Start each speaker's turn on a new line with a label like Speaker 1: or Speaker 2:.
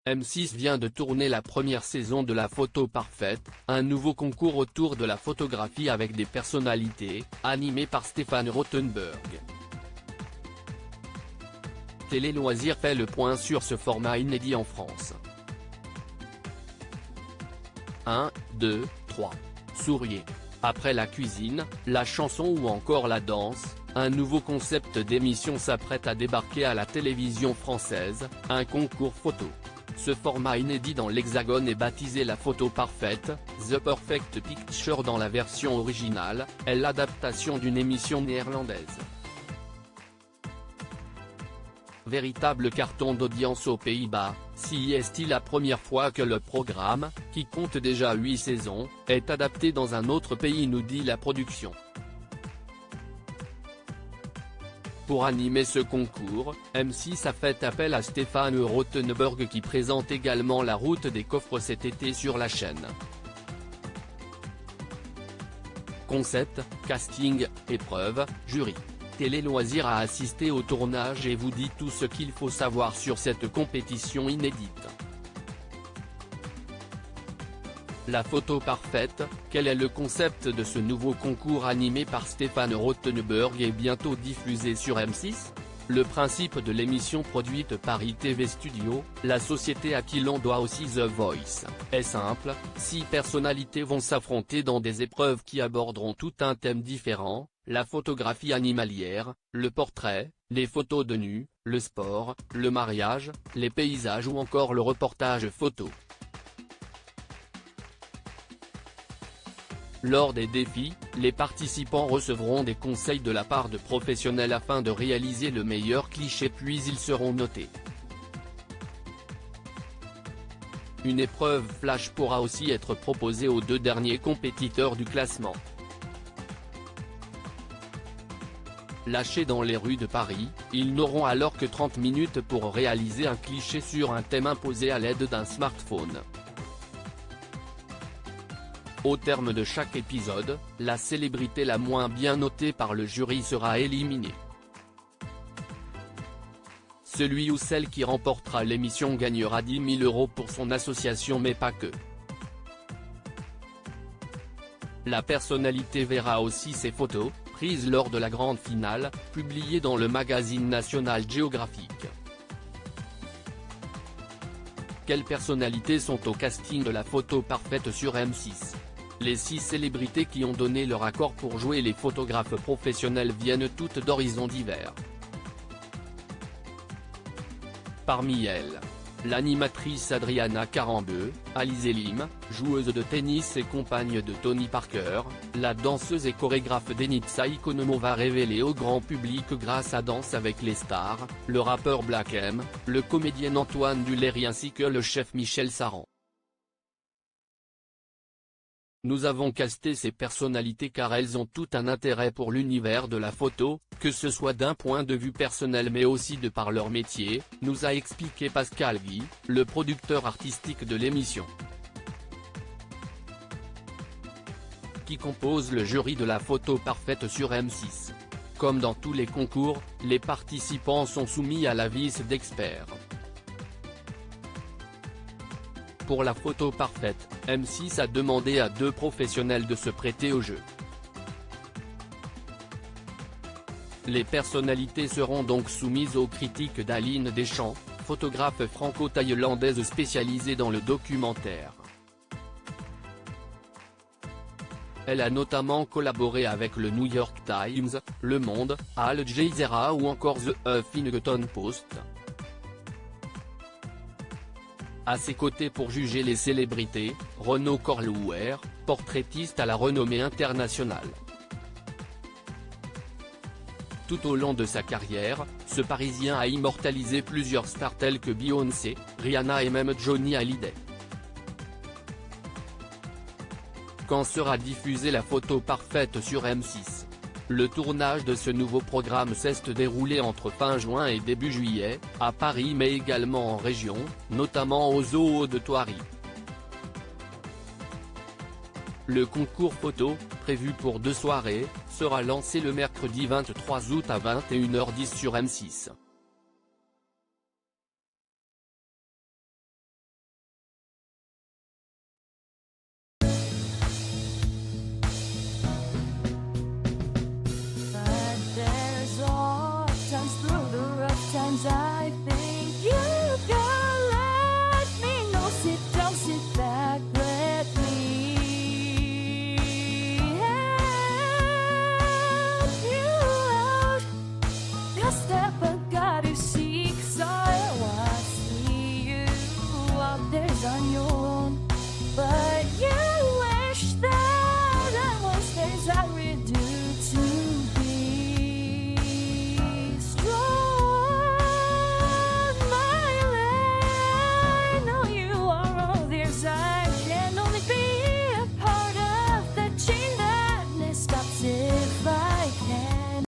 Speaker 1: M6 vient de tourner la première saison de La Photo Parfaite, un nouveau concours autour de la photographie avec des personnalités, animé par Stéphane Rothenberg. Télé Loisirs fait le point sur ce format inédit en France. 1, 2, 3. Souriez. Après la cuisine, la chanson ou encore la danse, un nouveau concept d'émission s'apprête à débarquer à la télévision française, un concours photo. Ce format inédit dans l'Hexagone est baptisé La Photo Parfaite, The Perfect Picture dans la version originale, est l'adaptation d'une émission néerlandaise. Véritable carton d'audience aux Pays-Bas, si est-il la première fois que le programme, qui compte déjà 8 saisons, est adapté dans un autre pays, nous dit la production. Pour animer ce concours, M6 a fait appel à Stéphane Rothenberg qui présente également la route des coffres cet été sur la chaîne. Concept, casting, épreuve, jury. Télé Loisirs a assisté au tournage et vous dit tout ce qu'il faut savoir sur cette compétition inédite. La Photo Parfaite, quel est le concept de ce nouveau concours animé par Stéphane Rothenberg et bientôt diffusé sur M6 ? Le principe de l'émission produite par ITV Studio, la société à qui l'on doit aussi The Voice, est simple, 6 personnalités vont s'affronter dans des épreuves qui aborderont tout un thème différent, la photographie animalière, le portrait, les photos de nu, le sport, le mariage, les paysages ou encore le reportage photo. Lors des défis, les participants recevront des conseils de la part de professionnels afin de réaliser le meilleur cliché puis ils seront notés. Une épreuve flash pourra aussi être proposée aux 2 derniers compétiteurs du classement. Lâchés dans les rues de Paris, ils n'auront alors que 30 minutes pour réaliser un cliché sur un thème imposé à l'aide d'un smartphone. Au terme de chaque épisode, la célébrité la moins bien notée par le jury sera éliminée. Celui ou celle qui remportera l'émission gagnera 10 000 € pour son association mais pas que. La personnalité verra aussi ses photos, prises lors de la grande finale, publiées dans le magazine National Geographic. Quelles personnalités sont au casting de La Photo Parfaite sur M6 ? Les 6 célébrités qui ont donné leur accord pour jouer les photographes professionnels viennent toutes d'horizons divers. Parmi elles, l'animatrice Adriana Carambeu, Alizé Lim, joueuse de tennis et compagne de Tony Parker, la danseuse et chorégraphe Denitsa Ikonomo va révéler au grand public grâce à Danse avec les stars, le rappeur Black M, le comédien Antoine Duléry ainsi que le chef Michel Saran. Nous avons casté ces personnalités car elles ont tout un intérêt pour l'univers de la photo, que ce soit d'un point de vue personnel mais aussi de par leur métier, nous a expliqué Pascal Guy, le producteur artistique de l'émission. Qui compose le jury de La Photo Parfaite sur M6. Comme dans tous les concours, les participants sont soumis à l'avis d'experts. Pour La Photo Parfaite, M6 a demandé à 2 professionnels de se prêter au jeu. Les personnalités seront donc soumises aux critiques d'Aline Deschamps, photographe franco-thaïlandaise spécialisée dans le documentaire. Elle a notamment collaboré avec le New York Times, Le Monde, Al Jazeera ou encore The Huffington Post. À ses côtés pour juger les célébrités, Renaud Corlouer, portraitiste à la renommée internationale. Tout au long de sa carrière, ce Parisien a immortalisé plusieurs stars telles que Beyoncé, Rihanna et même Johnny Hallyday. Quand sera diffusée La Photo Parfaite sur M6 ? Le tournage de ce nouveau programme s'est déroulé entre fin juin et début juillet, à Paris mais également en région, notamment au Zoo de Thoiry. Le concours photo, prévu pour 2 soirées, sera lancé le mercredi 23 août à 21h10 sur M6.